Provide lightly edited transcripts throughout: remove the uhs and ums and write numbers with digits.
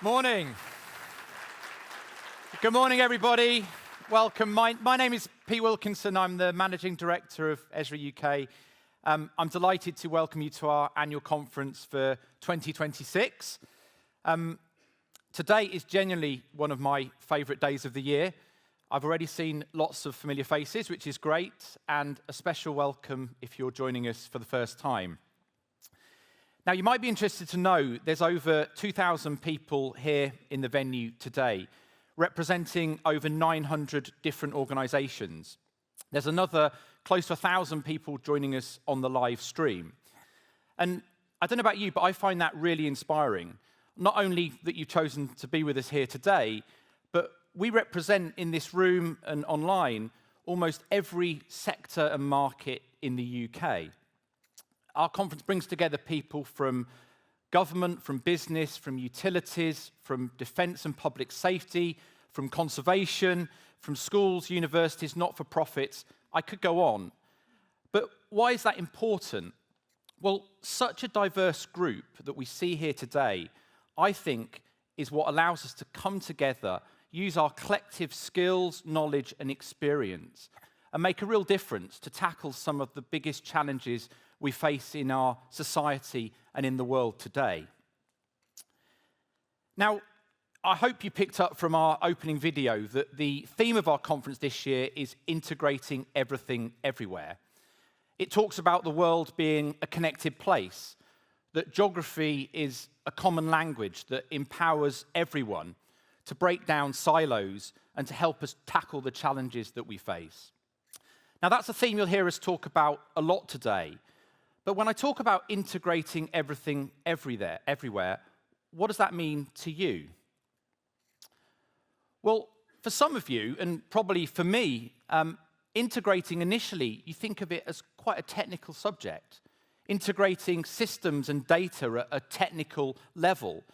Morning. Good morning, everybody. Welcome. My name is Pete Wilkinson. I'm the Managing Director of Esri UK. I'm delighted to welcome you to our annual conference for 2026. Today is genuinely one of my favourite days of the year. I've already seen lots of familiar faces, which is great, and a special welcome if you're joining us for the first time. Now, you might be interested to know there's over 2,000 people here in the venue today, representing over 900 different organisations. There's another close to 1,000 people joining us on the live stream. And I don't know about you, but I find that really inspiring. Not only that you've chosen to be with us here today, but we represent in this room and online almost every sector and market in the UK. Our conference brings together people from government, from business, from utilities, from defence and public safety, from conservation, from schools, universities, not-for-profits. I could go on. But why is that important? Well, such a diverse group that we see here today, I think, is what allows us to come together, use our collective skills, knowledge, and experience, and make a real difference to tackle some of the biggest challenges we face in our society and in the world today. Now, I hope you picked up from our opening video that the theme of our conference this year is integrating everything everywhere. It talks about the world being a connected place, that geography is a common language that empowers everyone to break down silos and to help us tackle the challenges that we face. Now, that's a theme you'll hear us talk about a lot today. But when I talk about integrating everything everywhere, what does that mean to you? Well, for some of you, and probably for me, integrating initially, you think of it as quite a technical subject. Integrating systems and data at a technical level.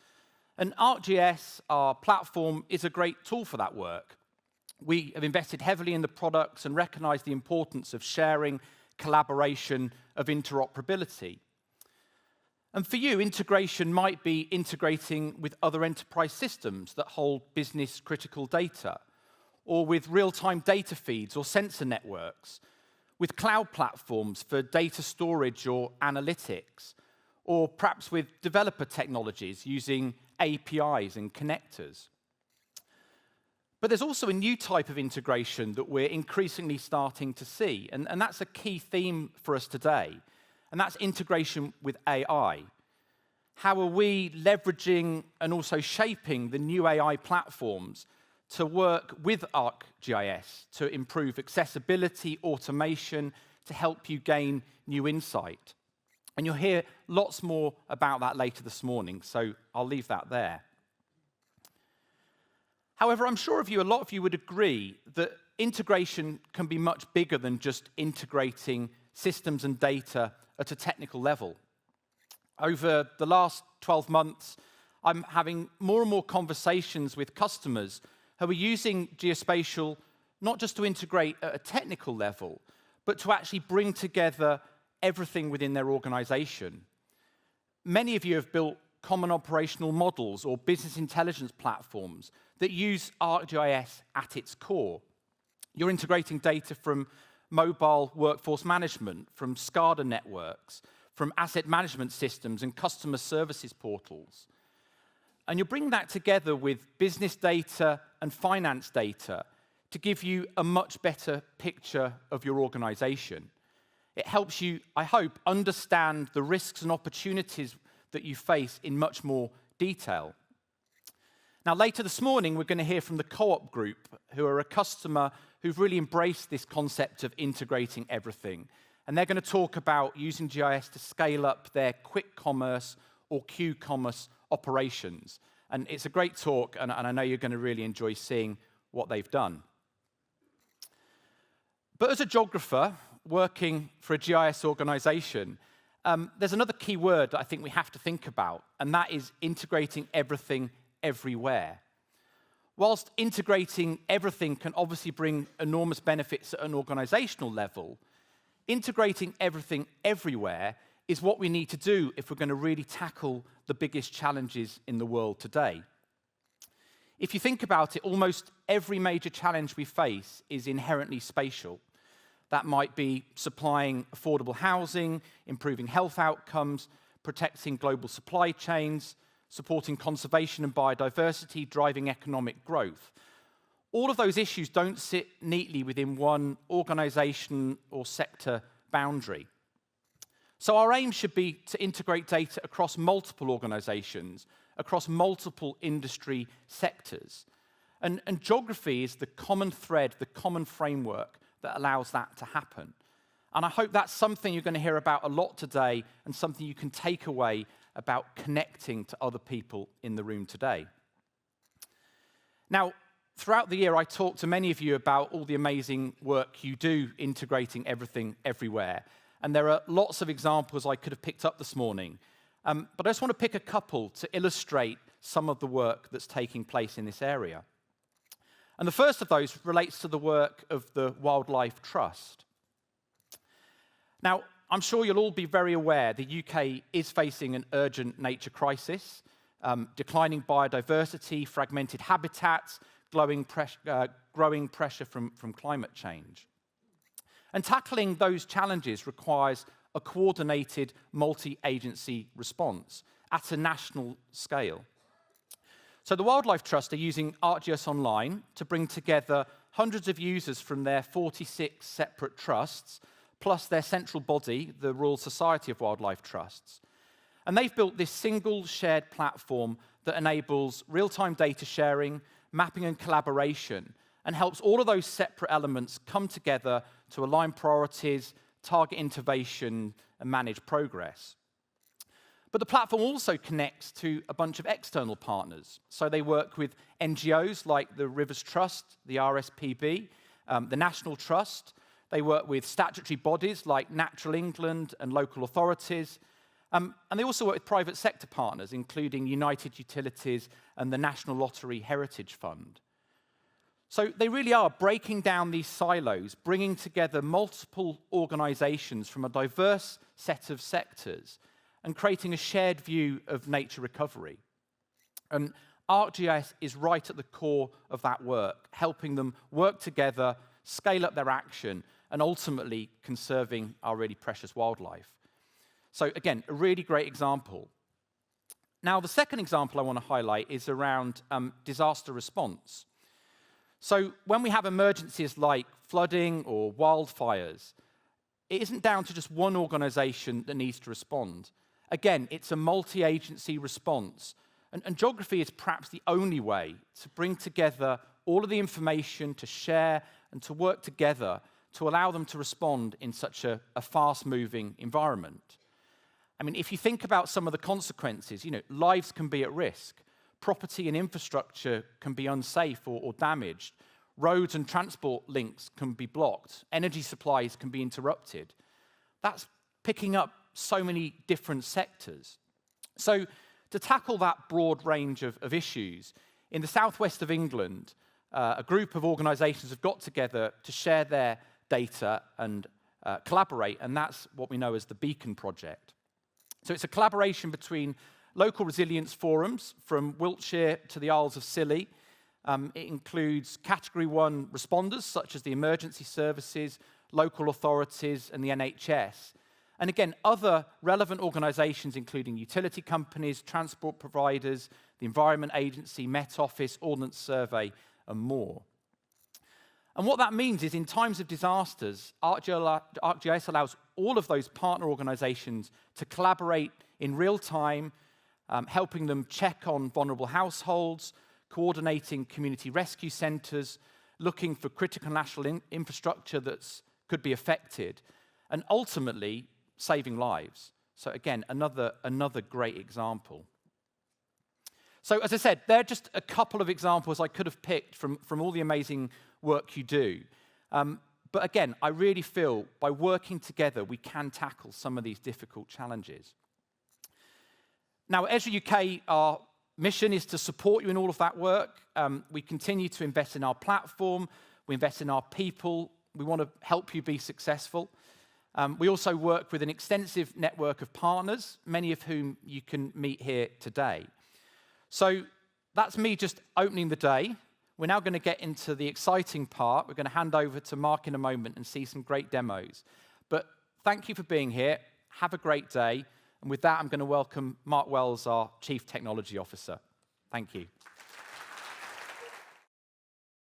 And ArcGIS, our platform, is a great tool for that work. We have invested heavily in the products and recognize the importance of sharing, collaboration, of interoperability. And for you, integration might be integrating with other enterprise systems that hold business-critical data, or with real-time data feeds or sensor networks, with cloud platforms for data storage or analytics, or perhaps with developer technologies using APIs and connectors. But there's also a new type of integration that we're increasingly starting to see, and that's a key theme for us today, and that's integration with AI. How are we leveraging and also shaping the new AI platforms to work with ArcGIS to improve accessibility, automation, to help you gain new insight? And you'll hear lots more about that later this morning, so I'll leave that there. However, I'm sure a lot of you would agree that integration can be much bigger than just integrating systems and data at a technical level. Over the last 12 months, I'm having more and more conversations with customers who are using geospatial not just to integrate at a technical level, but to actually bring together everything within their organization. Many of you have built common operational models or business intelligence platforms that use ArcGIS at its core. You're integrating data from mobile workforce management, from SCADA networks, from asset management systems and customer services portals. And you're bringing that together with business data and finance data to give you a much better picture of your organization. It helps you, I hope, understand the risks and opportunities that you face in much more detail. Now, later this morning, we're going to hear from the Co-op Group, who are a customer who've really embraced this concept of integrating everything. And they're going to talk about using GIS to scale up their quick commerce or Q-commerce operations. And it's a great talk, and I know you're going to really enjoy seeing what they've done. But as a geographer working for a GIS organization, there's another key word that I think we have to think about, and that is integrating everything everywhere. Whilst integrating everything can obviously bring enormous benefits at an organizational level, integrating everything everywhere is what we need to do if we're going to really tackle the biggest challenges in the world today. If you think about it, almost every major challenge we face is inherently spatial. That might be supplying affordable housing, improving health outcomes, protecting global supply chains, supporting conservation and biodiversity, driving economic growth. All of those issues don't sit neatly within one organization or sector boundary. So our aim should be to integrate data across multiple organizations, across multiple industry sectors. And geography is the common thread, the common framework that allows that to happen. And I hope that's something you're going to hear about a lot today and something you can take away about connecting to other people in the room today. Now, throughout the year, I talked to many of you about all the amazing work you do integrating everything everywhere. And there are lots of examples I could have picked up this morning. But I just want to pick a couple to illustrate some of the work that's taking place in this area. And the first of those relates to the work of the Wildlife Trust. Now, I'm sure you'll all be very aware the UK is facing an urgent nature crisis, declining biodiversity, fragmented habitats, growing pressure from climate change. And tackling those challenges requires a coordinated multi-agency response at a national scale. So the Wildlife Trust are using ArcGIS Online to bring together hundreds of users from their 46 separate trusts, plus their central body, the Royal Society of Wildlife Trusts. And they've built this single shared platform that enables real-time data sharing, mapping and collaboration, and helps all of those separate elements come together to align priorities, target innovation, and manage progress. But the platform also connects to a bunch of external partners. So they work with NGOs like the Rivers Trust, the RSPB, the National Trust. They work with statutory bodies like Natural England and local authorities. And they also work with private sector partners, including United Utilities and the National Lottery Heritage Fund. So they really are breaking down these silos, bringing together multiple organizations from a diverse set of sectors and creating a shared view of nature recovery. And ArcGIS is right at the core of that work, helping them work together, scale up their action, and ultimately conserving our really precious wildlife. So again, a really great example. Now, the second example I want to highlight is around disaster response. So when we have emergencies like flooding or wildfires, it isn't down to just one organization that needs to respond. Again, it's a multi-agency response. And geography is perhaps the only way to bring together all of the information, to share and to work together to allow them to respond in such a fast-moving environment. I mean, if you think about some of the consequences, lives can be at risk. Property and infrastructure can be unsafe or damaged. Roads and transport links can be blocked. Energy supplies can be interrupted. That's picking up so many different sectors. So to tackle that broad range of issues, in the southwest of England, a group of organizations have got together to share their data and collaborate, and that's what we know as the Beacon Project. So it's a collaboration between local resilience forums from Wiltshire to the Isles of Scilly. It includes Category 1 responders, such as the emergency services, local authorities, and the NHS. And again, other relevant organizations, including utility companies, transport providers, the Environment Agency, Met Office, Ordnance Survey, and more. And what that means is in times of disasters, ArcGIS allows all of those partner organizations to collaborate in real time, helping them check on vulnerable households, coordinating community rescue centers, looking for critical national infrastructure that could be affected, and ultimately saving lives. So again, another great example. So as I said, they're just a couple of examples I could have picked from all the amazing work you do. But again, I really feel by working together, we can tackle some of these difficult challenges. Now, at Esri UK, our mission is to support you in all of that work. We continue to invest in our platform. We invest in our people. We want to help you be successful. We also work with an extensive network of partners, many of whom you can meet here today. So that's me just opening the day. We're now going to get into the exciting part. We're going to hand over to Mark in a moment and see some great demos. But thank you for being here. Have a great day. And with that, I'm going to welcome Mark Wells, our Chief Technology Officer. Thank you.